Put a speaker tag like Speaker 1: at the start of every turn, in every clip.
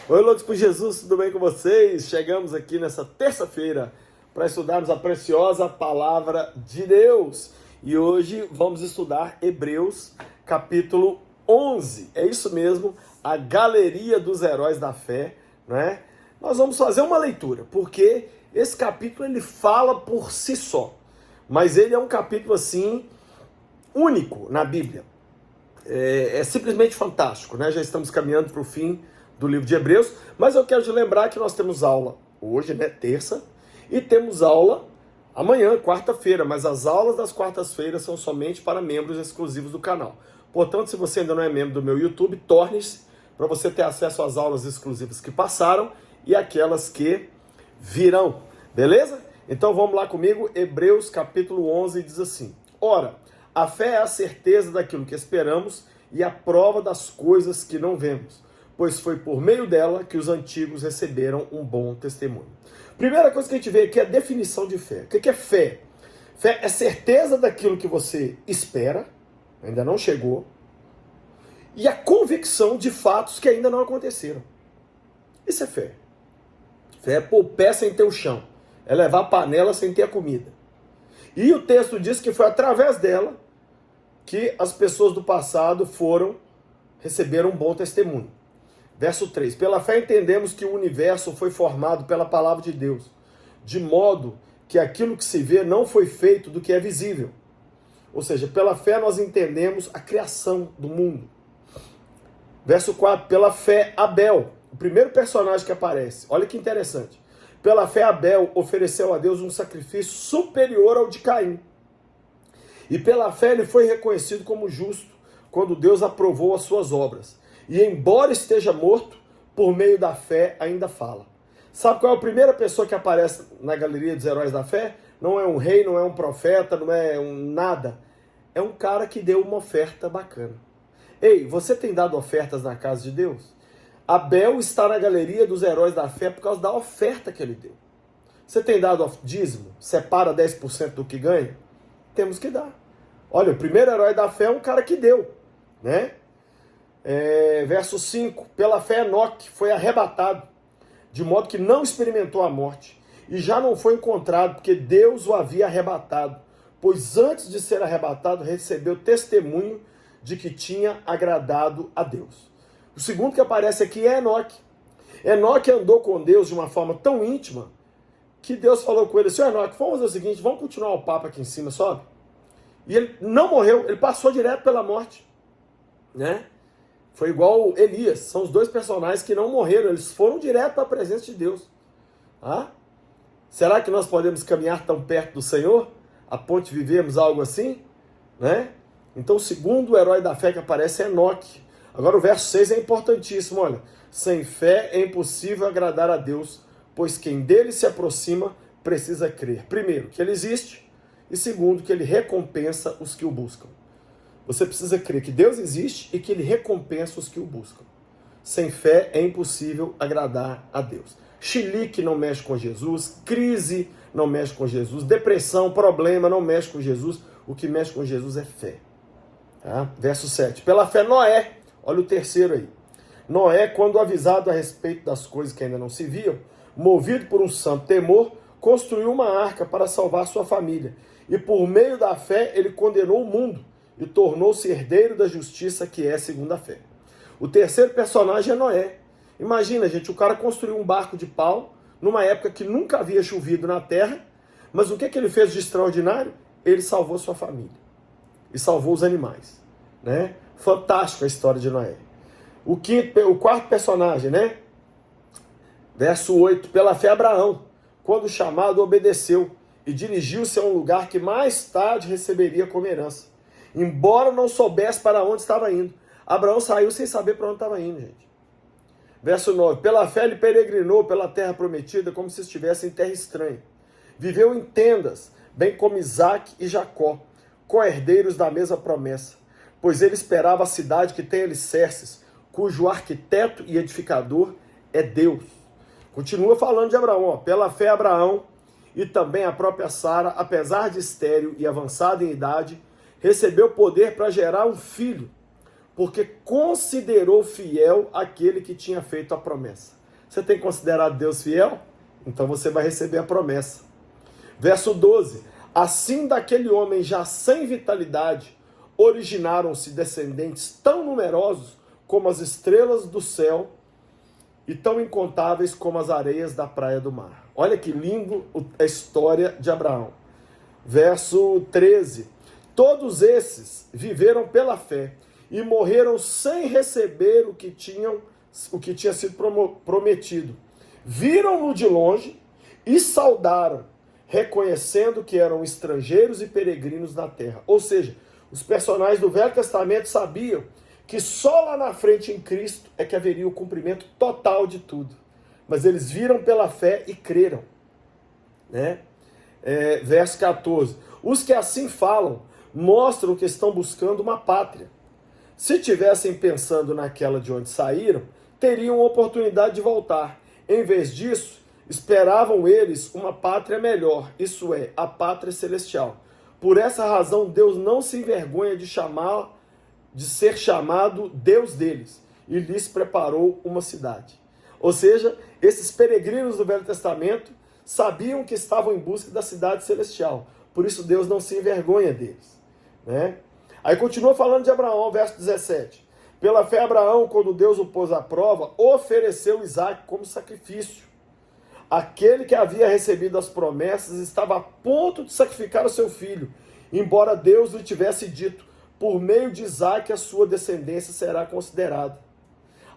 Speaker 1: Oi, loucos por Jesus, tudo bem com vocês? Chegamos aqui nessa terça-feira para estudarmos a preciosa palavra de Deus. E hoje vamos estudar Hebreus, capítulo 11. É isso mesmo, a galeria dos heróis da fé, né? Nós vamos fazer uma leitura, porque esse capítulo ele fala por si só. Mas ele é um capítulo assim único na Bíblia. É simplesmente fantástico, né? Já estamos caminhando para o fim do livro de Hebreus, mas eu quero te lembrar que nós temos aula hoje, né, terça, e temos aula amanhã, quarta-feira, mas as aulas das quartas-feiras são somente para membros exclusivos do canal. Portanto, se você ainda não é membro do meu YouTube, torne-se para você ter acesso às aulas exclusivas que passaram e aquelas que virão, beleza? Então vamos lá comigo, Hebreus capítulo 11 diz assim: Ora, a fé é a certeza daquilo que esperamos e a prova das coisas que não vemos, pois foi por meio dela que os antigos receberam um bom testemunho. Primeira coisa que a gente vê aqui é a definição de fé. O que é fé? Fé é certeza daquilo que você espera, ainda não chegou, e a convicção de fatos que ainda não aconteceram. Isso é fé. Fé é pôr o pé sem ter o chão, é levar a panela sem ter a comida. E o texto diz que foi através dela que as pessoas do passado receberam um bom testemunho. Verso 3. Pela fé entendemos que o universo foi formado pela palavra de Deus, de modo que aquilo que se vê não foi feito do que é visível. Ou seja, pela fé nós entendemos a criação do mundo. Verso 4. Pela fé Abel, o primeiro personagem que aparece. Olha que interessante. Pela fé Abel ofereceu a Deus um sacrifício superior ao de Caim. E pela fé ele foi reconhecido como justo quando Deus aprovou as suas obras. E embora esteja morto, por meio da fé ainda fala. Sabe qual é a primeira pessoa que aparece na galeria dos heróis da fé? Não é um rei, não é um profeta, não é nada. É um cara que deu uma oferta bacana. Ei, você tem dado ofertas na casa de Deus? Abel está na galeria dos heróis da fé por causa da oferta que ele deu. Você tem dado dízimo? Separa 10% do que ganha? Temos que dar. Olha, o primeiro herói da fé é um cara que deu, né? Verso 5, pela fé Enoque foi arrebatado, de modo que não experimentou a morte, e já não foi encontrado, porque Deus o havia arrebatado, pois antes de ser arrebatado, recebeu testemunho de que tinha agradado a Deus. O segundo que aparece aqui é Enoque. Enoque andou com Deus de uma forma tão íntima, que Deus falou com ele: Senhor Enoque, vamos fazer o seguinte, vamos continuar o papo aqui em cima, sobe. E ele não morreu, ele passou direto pela morte, né? Foi igual Elias, são os dois personagens que não morreram, eles foram direto para a presença de Deus. Ah? Será que nós podemos caminhar tão perto do Senhor, a ponto de vivermos algo assim? Né? Então o segundo herói da fé que aparece é Enoque. Agora o verso 6 é importantíssimo, olha. Sem fé é impossível agradar a Deus, pois quem dele se aproxima precisa crer, primeiro, que ele existe, e segundo, que ele recompensa os que o buscam. Você precisa crer que Deus existe e que ele recompensa os que o buscam. Sem fé é impossível agradar a Deus. Chilique não mexe com Jesus, crise não mexe com Jesus, depressão, problema não mexe com Jesus. O que mexe com Jesus é fé. Tá? Verso 7. Pela fé Noé, olha o terceiro aí. Noé, quando avisado a respeito das coisas que ainda não se viam, movido por um santo temor, construiu uma arca para salvar sua família. E por meio da fé ele condenou o mundo e tornou-se herdeiro da justiça que é segundo a fé. O terceiro personagem é Noé. Imagina, gente, o cara construiu um barco de pau numa época que nunca havia chovido na terra, mas o que ele fez de extraordinário? Ele salvou sua família e salvou os animais, né? Fantástica a história de Noé. O quarto personagem, né? Verso 8, pela fé Abraão, quando chamado, obedeceu e dirigiu-se a um lugar que mais tarde receberia como herança. Embora não soubesse para onde estava indo. Abraão saiu sem saber para onde estava indo, gente. Verso 9. Pela fé ele peregrinou pela terra prometida como se estivesse em terra estranha. Viveu em tendas, bem como Isaque e Jacó, co-herdeiros da mesma promessa. Pois ele esperava a cidade que tem alicerces, cujo arquiteto e edificador é Deus. Continua falando de Abraão. Ó. Pela fé Abraão e também a própria Sara, apesar de estéril e avançada em idade, recebeu poder para gerar um filho, porque considerou fiel aquele que tinha feito a promessa. Você tem considerado Deus fiel? Então você vai receber a promessa. Verso 12. Assim daquele homem já sem vitalidade, originaram-se descendentes tão numerosos como as estrelas do céu e tão incontáveis como as areias da praia do mar. Olha que lindo a história de Abraão. Verso 13. Todos esses viveram pela fé e morreram sem receber o que tinha sido prometido. Viram-no de longe e saudaram, reconhecendo que eram estrangeiros e peregrinos na terra. Ou seja, os personagens do Velho Testamento sabiam que só lá na frente em Cristo é que haveria o cumprimento total de tudo. Mas eles viram pela fé e creram. Né? Verso 14. Os que assim falam mostram que estão buscando uma pátria. Se tivessem pensando naquela de onde saíram, teriam oportunidade de voltar. Em vez disso, esperavam eles uma pátria melhor, isso é, a pátria celestial. Por essa razão, Deus não se envergonha de ser chamado Deus deles, e lhes preparou uma cidade. Ou seja, esses peregrinos do Velho Testamento sabiam que estavam em busca da cidade celestial. Por isso Deus não se envergonha deles. Né? Aí continua falando de Abraão, verso 17. Pela fé Abraão, quando Deus o pôs à prova, ofereceu Isaque como sacrifício. Aquele que havia recebido as promessas estava a ponto de sacrificar o seu filho, embora Deus lhe tivesse dito, por meio de Isaque a sua descendência será considerada.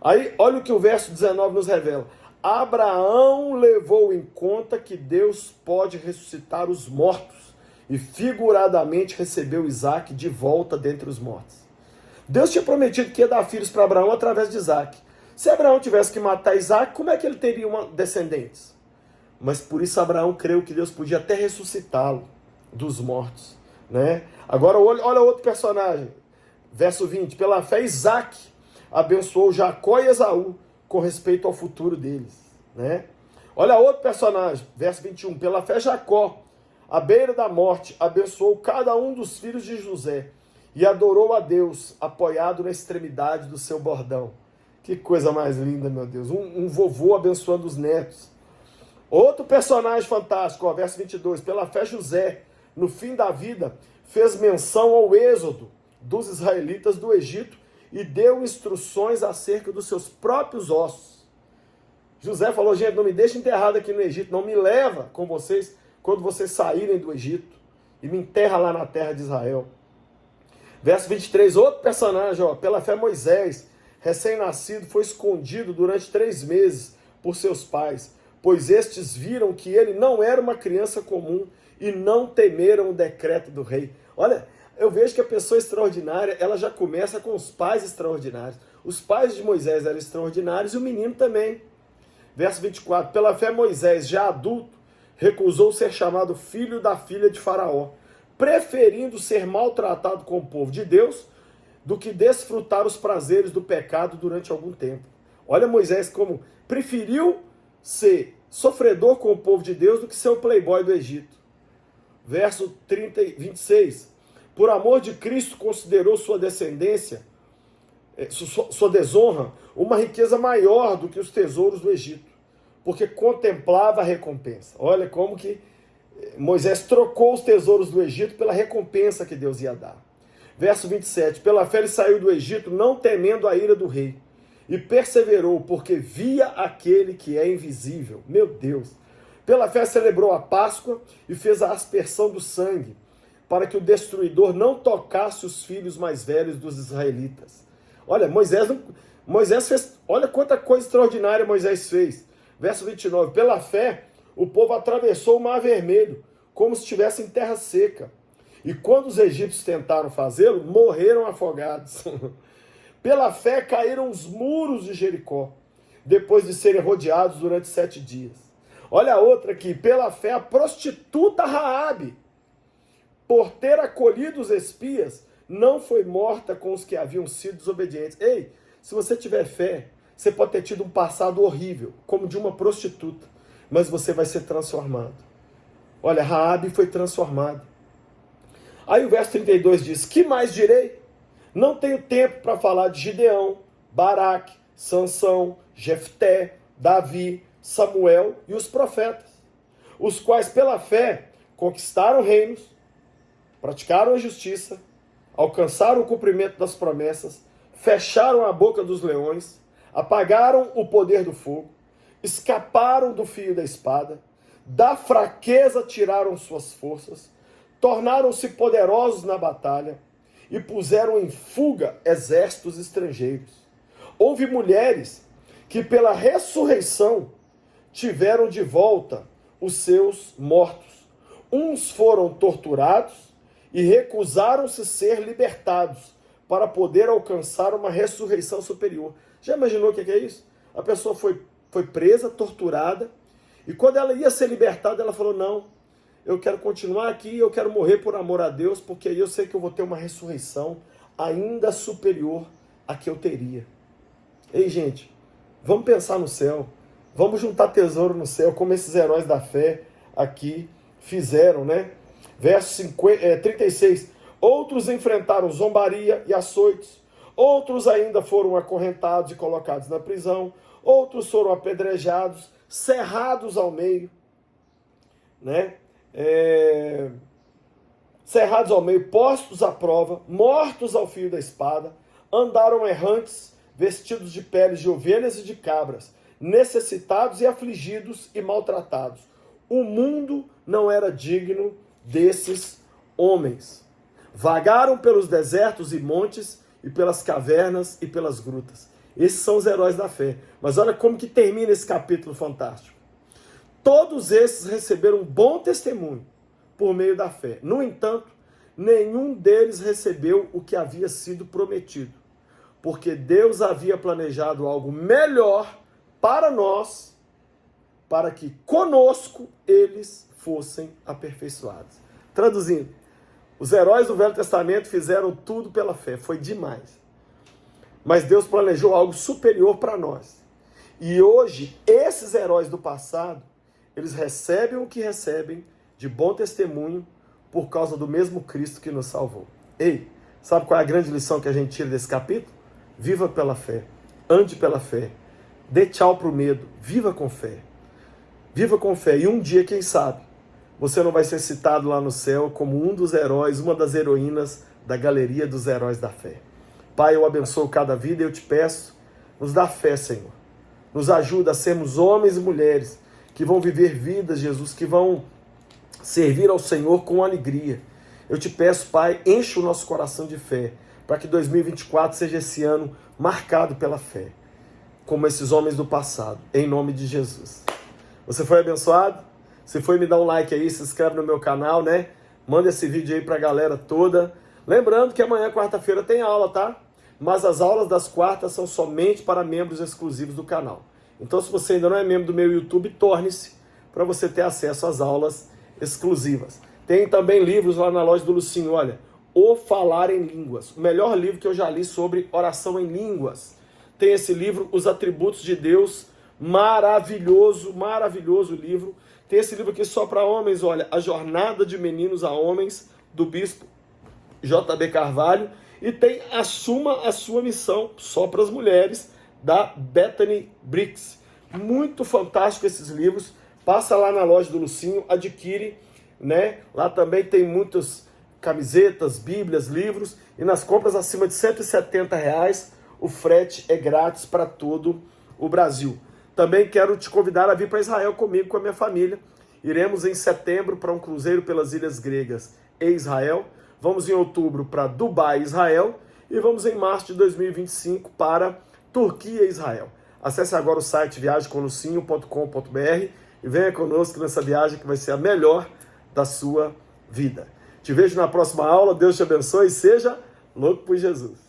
Speaker 1: Aí, olha o que o verso 19 nos revela. Abraão levou em conta que Deus pode ressuscitar os mortos e figuradamente recebeu Isaque de volta dentre os mortos. Deus tinha prometido que ia dar filhos para Abraão através de Isaque. Se Abraão tivesse que matar Isaque, como é que ele teria descendentes? Mas por isso Abraão creu que Deus podia até ressuscitá-lo dos mortos. Né? Agora olha outro personagem. Verso 20. Pela fé Isaque abençoou Jacó e Esaú com respeito ao futuro deles. Né? Olha outro personagem. Verso 21. Pela fé Jacó, à beira da morte, abençoou cada um dos filhos de José e adorou a Deus, apoiado na extremidade do seu bordão. Que coisa mais linda, meu Deus. Um vovô abençoando os netos. Outro personagem fantástico, ó, verso 22. Pela fé José, no fim da vida, fez menção ao êxodo dos israelitas do Egito e deu instruções acerca dos seus próprios ossos. José falou, gente, não me deixe enterrado aqui no Egito, não me leva com vocês quando vocês saírem do Egito e me enterra lá na terra de Israel. Verso 23, outro personagem, ó, pela fé Moisés, recém-nascido, foi escondido durante 3 meses por seus pais, pois estes viram que ele não era uma criança comum e não temeram o decreto do rei. Olha, eu vejo que a pessoa extraordinária, ela já começa com os pais extraordinários. Os pais de Moisés eram extraordinários e o menino também. Verso 24, pela fé Moisés, já adulto, recusou ser chamado filho da filha de Faraó, preferindo ser maltratado com o povo de Deus do que desfrutar os prazeres do pecado durante algum tempo. Olha Moisés como preferiu ser sofredor com o povo de Deus do que ser o playboy do Egito. Verso 26. Por amor de Cristo considerou sua descendência, sua desonra, uma riqueza maior do que os tesouros do Egito, porque contemplava a recompensa. Olha como que Moisés trocou os tesouros do Egito pela recompensa que Deus ia dar. Verso 27. Pela fé ele saiu do Egito, não temendo a ira do rei, e perseverou, porque via aquele que é invisível. Meu Deus! Pela fé celebrou a Páscoa e fez a aspersão do sangue, para que o destruidor não tocasse os filhos mais velhos dos israelitas. Olha, Moisés fez, olha quanta coisa extraordinária Moisés fez. Verso 29, pela fé, o povo atravessou o Mar Vermelho, como se estivesse em terra seca. E quando os egípcios tentaram fazê-lo, morreram afogados. Pela fé caíram os muros de Jericó, depois de serem rodeados durante 7 dias. Olha a outra aqui, pela fé a prostituta Raabe, por ter acolhido os espias, não foi morta com os que haviam sido desobedientes. Ei, se você tiver fé, você pode ter tido um passado horrível, como de uma prostituta, mas você vai ser transformado. Olha, Raabe foi transformada. Aí o verso 32 diz, que mais direi? Não tenho tempo para falar de Gideão, Baraque, Sansão, Jefté, Davi, Samuel e os profetas, os quais pela fé conquistaram reinos, praticaram a justiça, alcançaram o cumprimento das promessas, fecharam a boca dos leões, apagaram o poder do fogo, escaparam do fio da espada, da fraqueza tiraram suas forças, tornaram-se poderosos na batalha e puseram em fuga exércitos estrangeiros. Houve mulheres que pela ressurreição tiveram de volta os seus mortos. Uns foram torturados e recusaram-se ser libertados para poder alcançar uma ressurreição superior. Já imaginou o que é isso? A pessoa foi presa, torturada, e quando ela ia ser libertada, ela falou, não, eu quero continuar aqui, eu quero morrer por amor a Deus, porque aí eu sei que eu vou ter uma ressurreição ainda superior à que eu teria. Ei, gente, vamos pensar no céu, vamos juntar tesouro no céu, como esses heróis da fé aqui fizeram, né? Verso 36, outros enfrentaram zombaria e açoites, outros ainda foram acorrentados e colocados na prisão, outros foram apedrejados, cerrados ao meio, né? Cerrados ao meio, postos à prova, mortos ao fio da espada, andaram errantes, vestidos de peles de ovelhas e de cabras, necessitados e afligidos e maltratados. O mundo não era digno desses homens. Vagaram pelos desertos e montes, e pelas cavernas e pelas grutas. Esses são os heróis da fé. Mas olha como que termina esse capítulo fantástico. Todos esses receberam um bom testemunho por meio da fé. No entanto, nenhum deles recebeu o que havia sido prometido, porque Deus havia planejado algo melhor para nós, para que conosco eles fossem aperfeiçoados. Traduzindo, os heróis do Velho Testamento fizeram tudo pela fé, foi demais. Mas Deus planejou algo superior para nós. E hoje, esses heróis do passado, eles recebem o que recebem de bom testemunho por causa do mesmo Cristo que nos salvou. Ei, sabe qual é a grande lição que a gente tira desse capítulo? Viva pela fé, ande pela fé, dê tchau para o medo, viva com fé. Viva com fé, e um dia, quem sabe, você não vai ser citado lá no céu como um dos heróis, uma das heroínas da galeria dos heróis da fé. Pai, eu abençoo cada vida e eu te peço, nos dá fé, Senhor. Nos ajuda a sermos homens e mulheres que vão viver vidas, Jesus, que vão servir ao Senhor com alegria. Eu te peço, Pai, enche o nosso coração de fé, para que 2024 seja esse ano marcado pela fé, como esses homens do passado, em nome de Jesus. Você foi abençoado? Se foi, me dá um like aí, se inscreve no meu canal, né? Manda esse vídeo aí pra galera toda. Lembrando que amanhã, quarta-feira, tem aula, tá? Mas as aulas das quartas são somente para membros exclusivos do canal. Então, se você ainda não é membro do meu YouTube, torne-se para você ter acesso às aulas exclusivas. Tem também livros lá na loja do Lucinho, olha, O Falar em Línguas, o melhor livro que eu já li sobre oração em línguas. Tem esse livro, Os Atributos de Deus, maravilhoso, maravilhoso livro. Tem esse livro aqui só para homens, olha, A Jornada de Meninos a Homens, do bispo J.B. Carvalho. E tem Assuma a Sua Missão, só para as mulheres, da Bethany Briggs. Muito fantástico esses livros. Passa lá na loja do Lucinho, adquire, né? Lá também tem muitas camisetas, bíblias, livros. E nas compras acima de R$170, o frete é grátis para todo o Brasil. Também quero te convidar a vir para Israel comigo, com a minha família. Iremos em setembro para um cruzeiro pelas ilhas gregas e Israel. Vamos em outubro para Dubai, Israel. E vamos em março de 2025 para Turquia e Israel. Acesse agora o site viagemcomlucinho.com.br e venha conosco nessa viagem que vai ser a melhor da sua vida. Te vejo na próxima aula. Deus te abençoe e seja louco por Jesus.